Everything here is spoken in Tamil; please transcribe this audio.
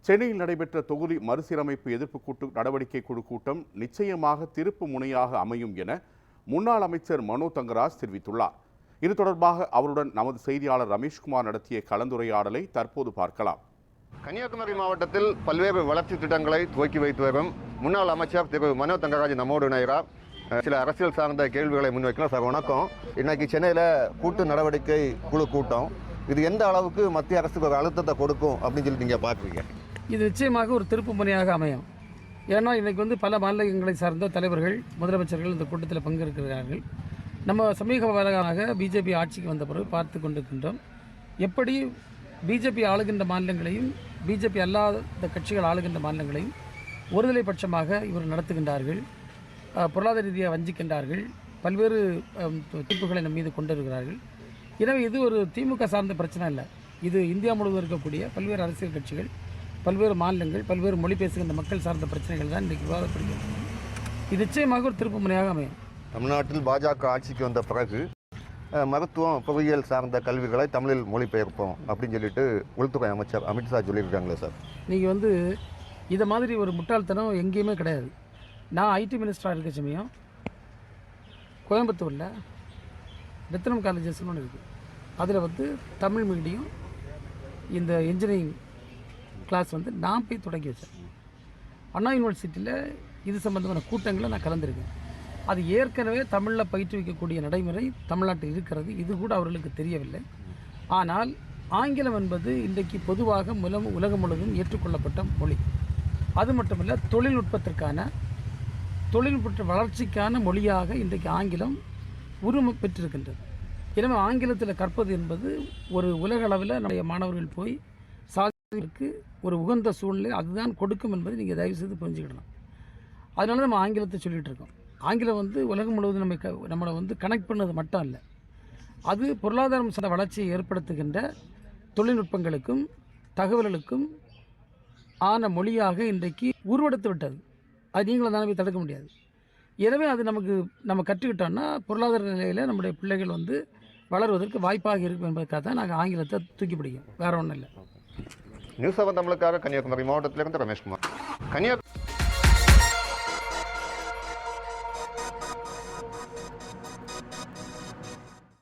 சென்னையில் நடைபெற்ற தொகுதி மறுசீரமைப்பு எதிர்ப்பு நடவடிக்கை குழு கூட்டம் நிச்சயமாக திருப்பு முனையாக அமையும் என முன்னாள் அமைச்சர் மனோ தங்கராஜ் தெரிவித்துள்ளார். இது தொடர்பாக அவருடன் நமது செய்தியாளர் ரமேஷ்குமார் நடத்திய கலந்துரையாடலை தற்போது பார்க்கலாம். கன்னியாகுமரி மாவட்டத்தில் பல்வேறு வளர்ச்சி திட்டங்களை துவக்கி வைத்து வரும் முன்னாள் அமைச்சர் திரு மனோ தங்கராஜ் நம்மோடு இணைகிறார். சில அரசியல் சார்ந்த கேள்விகளை முன்வைக்கலாம். சார் வணக்கம். இன்னைக்கு சென்னையில் கூட்டு நடவடிக்கை குழு கூட்டம், இது எந்த அளவுக்கு மத்திய அரசுக்கு ஒரு அழுத்தத்தை கொடுக்கும் அப்படின்னு சொல்லி நீங்கள் பார்க்குறீங்க? இது நிச்சயமாக ஒரு திருப்பு முனையாக அமையும். ஏன்னா இன்றைக்கி பல மாநிலங்களை சார்ந்த தலைவர்கள், முதலமைச்சர்கள் இந்த கூட்டத்தில் பங்கேற்கிறார்கள். நம்ம சமீப காலமாக பிஜேபி ஆட்சிக்கு வந்த பிறகு பார்த்து கொண்டிருக்கின்றோம். எப்படி பிஜேபி ஆளுகின்ற மாநிலங்களையும் பிஜேபி அல்லாத கட்சிகள் ஆளுகின்ற மாநிலங்களையும் ஒருதலை பட்சமாக இவர் நடத்துகின்றார்கள், பொருளாதார ரீதியாக வஞ்சிக்கின்றார்கள், பல்வேறு தீர்ப்புகளை நம் மீது கொண்டு வருகிறார்கள். எனவே இது ஒரு திமுக சார்ந்த பிரச்சனை இல்லை. இது இந்தியா முழுவதும் இருக்கக்கூடிய பல்வேறு அரசியல் கட்சிகள், பல்வேறு மாநிலங்கள், பல்வேறு மொழி பேசுகின்ற மக்கள் சார்ந்த பிரச்சனைகள் தான் இன்றைக்கு விவாதப்படுகிறது. இது நிச்சயமாக ஒரு திருப்பு முனையாக அமையும். தமிழ்நாட்டில் பாஜக ஆட்சிக்கு வந்த பிறகு மருத்துவம், பொறியியல் சார்ந்த கல்விகளை தமிழில் மொழிபெயர்ப்போம் அப்படின்னு சொல்லிட்டு உள்துறை அமைச்சர் அமித்ஷா சொல்லியிருக்காங்களே சார். நீங்கள் இதை மாதிரி ஒரு முட்டாள்தனம் எங்கேயுமே கிடையாது. நான் ஐடி மினிஸ்டராக இருக்க சமயம் கோயம்புத்தூரில் ரத்னம் காலேஜஸ்னு ஒன்று இருக்குது. அதில் தமிழ் மீடியம் இந்த இன்ஜினியரிங் கிளாஸ் நான் போய் தொடங்கி வச்சேன். அண்ணா யூனிவர்சிட்டியில் இது சம்மந்தமான கூட்டங்களில் நான் கலந்துருக்கேன். அது ஏற்கனவே தமிழில் பயிற்றுவிக்கக்கூடிய நடைமுறை தமிழ்நாட்டில் இருக்கிறது. இது கூட அவர்களுக்கு தெரியவில்லை. ஆனால் ஆங்கிலம் என்பது இன்றைக்கு பொதுவாக உலகம் முழுவதும் ஏற்றுக்கொள்ளப்பட்ட மொழி. அது மட்டுமல்ல, தொழில்நுட்ப வளர்ச்சிக்கான மொழியாக இன்றைக்கு ஆங்கிலம் உரிமம் பெற்றிருக்கின்றது. எனவே ஆங்கிலத்தில் கற்பது என்பது ஒரு உலக அளவில் நம்முடைய மாணவர்கள் போய் சாதிக்கு ஒரு உகந்த சூழ்நிலை அதுதான் கொடுக்கும் என்பதை நீங்கள் தயவுசெய்து புரிஞ்சுக்கிடலாம். அதனால நம்ம ஆங்கிலத்தை சொல்லிகிட்டு இருக்கோம். ஆங்கிலம் உலகம் முழுவதும் நம்மளை கனெக்ட் பண்ணது மட்டும் இல்லை, அது பொருளாதாரம் சார்ந்த வளர்ச்சியை ஏற்படுத்துகின்ற தொழில்நுட்பங்களுக்கும் தகவல்களுக்கும் ஆன மொழியாக இன்றைக்கு உருவெடுத்து விட்டது. அது நீங்களும் தானே தடுக்க முடியாது. எனவே அது நம்ம கற்றுக்கிட்டோம்னா பொருளாதார நிலையில் நம்முடைய பிள்ளைகள் வளர்வதற்கு வாய்ப்பாக இருக்கும் என்பதற்காக தான் நாங்கள் ஆங்கிலத்தை தூக்கி பிடிக்கும். வேறு ஒன்றும் இல்லை. நியூஸ் 7 தமிழுக்காக கன்னியாகுமரி மாவட்டத்திலிருந்து ரமேஷ்குமார்.